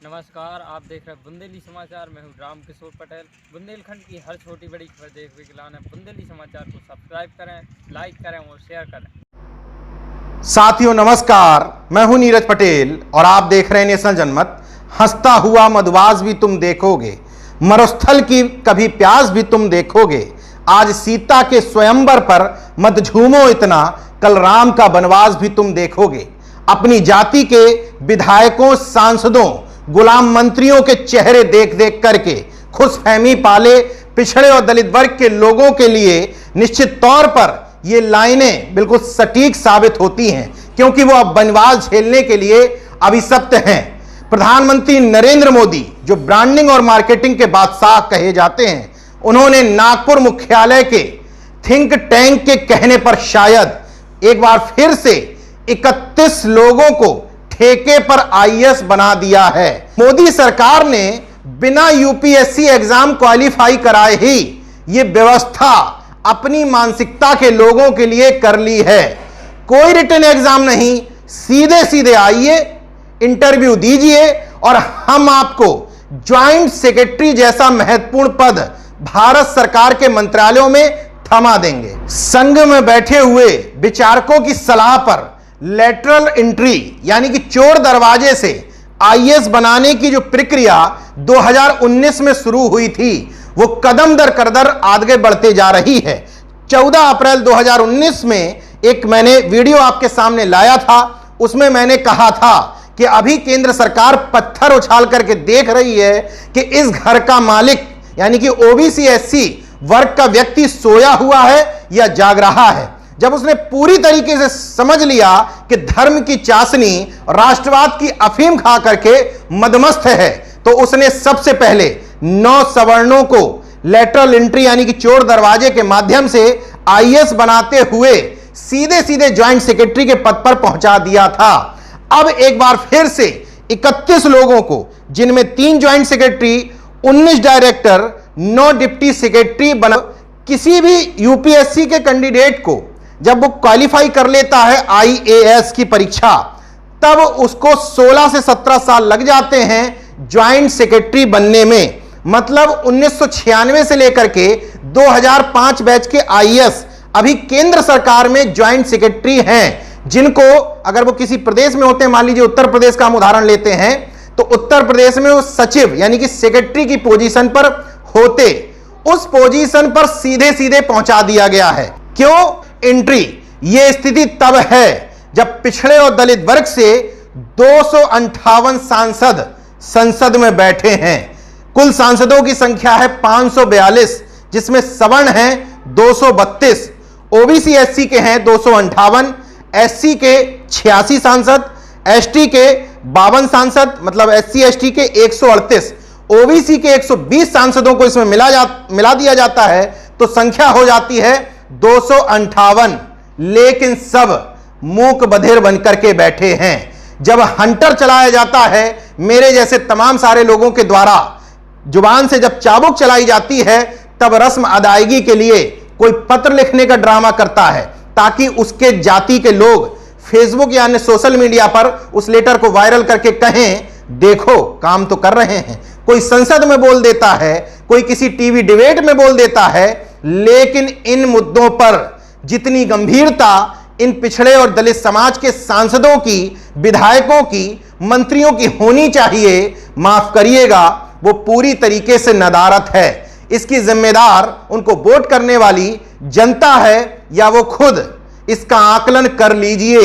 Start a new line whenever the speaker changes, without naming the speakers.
नमस्कार, आप देख रहे हैं बुंदेली समाचार। मैं हूं राम किशोर पटेल। बुंदेलखंड की हर छोटी बड़ी खबर देखने के लिए बुंदेली समाचार को सब्सक्राइब करें, लाइक करें और शेयर करें।
साथियों नमस्कार, मैं हूं नीरज पटेल और आप देख रहे हैं नेशनल जनमत। हंसता हुआ मधुवास भी तुम देखोगे, मरुस्थल की कभी प्यास भी तुम देखोगे। आज सीता के स्वयंवर पर मत झूमो इतना, कल राम का वनवास भी तुम देखोगे। अपनी जाति के विधायकों, सांसदों, गुलाम मंत्रियों के चेहरे देख देख करके खुशफहमी पाले पिछड़े और दलित वर्ग के लोगों के लिए निश्चित तौर पर ये लाइनें बिल्कुल सटीक साबित होती हैं, क्योंकि वो अब वनवास झेलने के लिए अभिशप्त हैं। प्रधानमंत्री नरेंद्र मोदी, जो ब्रांडिंग और मार्केटिंग के बादशाह कहे जाते हैं, उन्होंने नागपुर मुख्यालय के थिंक टैंक के कहने पर शायद एक बार फिर से 31 लोगों को ठेके पर आईएएस बना दिया है। मोदी सरकार ने बिना यूपीएससी एग्जाम क्वालिफाई कराए ही ये व्यवस्था अपनी मानसिकता के लोगों के लिए कर ली है। कोई रिटन एग्जाम नहीं, सीधे सीधे आइए, इंटरव्यू दीजिए और हम आपको ज्वाइंट सेक्रेटरी जैसा महत्वपूर्ण पद भारत सरकार के मंत्रालयों में थमा देंगे। संघ में बैठे हुए विचारकों की सलाह पर लेटरल एंट्री यानी कि चोर दरवाजे से आईएएस बनाने की जो प्रक्रिया 2019 में शुरू हुई थी, वो कदम दर कदम आगे बढ़ते जा रही है। 14 अप्रैल 2019 में एक मैंने वीडियो आपके सामने लाया था। उसमें मैंने कहा था कि अभी केंद्र सरकार पत्थर उछाल करके देख रही है कि इस घर का मालिक यानी कि ओबीसी एससी वर्ग का व्यक्ति सोया हुआ है या जाग रहा है। जब उसने पूरी तरीके से समझ लिया कि धर्म की चाशनी राष्ट्रवाद की अफीम खा करके मदमस्त है, तो उसने सबसे पहले 9 सवर्णों को लेटरल एंट्री यानी कि चोर दरवाजे के माध्यम से आईएएस बनाते हुए सीधे सीधे ज्वाइंट सेक्रेटरी के पद पर पहुंचा दिया था। अब एक बार फिर से 31 लोगों को, जिनमें 3 joint secretary, 19 director, 9 deputy secretary बना। किसी भी यूपीएससी के कैंडिडेट को जब वो क्वालिफाई कर लेता है आईएएस की परीक्षा, तब उसको 16 से 17 साल लग जाते हैं ज्वाइंट सेक्रेटरी बनने में। मतलब 1996 से लेकर के 2005 बैच के आईएएस अभी केंद्र सरकार में ज्वाइंट सेक्रेटरी हैं, जिनको अगर वो किसी प्रदेश में होते हैं, मान लीजिए उत्तर प्रदेश का हम उदाहरण लेते हैं, तो उत्तर प्रदेश में वो सचिव यानी कि सेक्रेटरी की पोजीशन पर होते, उस पोजीशन पर सीधे सीधे पहुंचा दिया गया है। क्यों एंट्री? यह स्थिति तब है जब पिछड़े और दलित वर्ग से 258 सांसद संसद में बैठे हैं। कुल सांसदों की संख्या है 542, जिसमें सवर्ण हैं 232, ओबीसी एससी के हैं 258, एससी के 86 सांसद, एसटी के 52 सांसद, मतलब एससी एसटी के 138, ओबीसी के 120 सांसदों को इसमें मिला दिया जाता है, तो संख्या हो जाती है 258। लेकिन सब मूक बधिर बनकर के बैठे हैं। जब हंटर चलाया जाता है, मेरे जैसे तमाम सारे लोगों के द्वारा जुबान से जब चाबुक चलाई जाती है, तब रस्म अदायगी के लिए कोई पत्र लिखने का ड्रामा करता है, ताकि उसके जाति के लोग फेसबुक या अन्य सोशल मीडिया पर उस लेटर को वायरल करके कहें, देखो काम तो कर रहे हैं। कोई संसद में बोल देता है, कोई किसी टीवी डिबेट में बोल देता है, लेकिन इन मुद्दों पर जितनी गंभीरता इन पिछड़े और दलित समाज के सांसदों की, विधायकों की, मंत्रियों की होनी चाहिए, माफ करिएगा, वो पूरी तरीके से नदारत है। इसकी जिम्मेदार उनको वोट करने वाली जनता है या वो खुद? इसका आकलन कर लीजिए।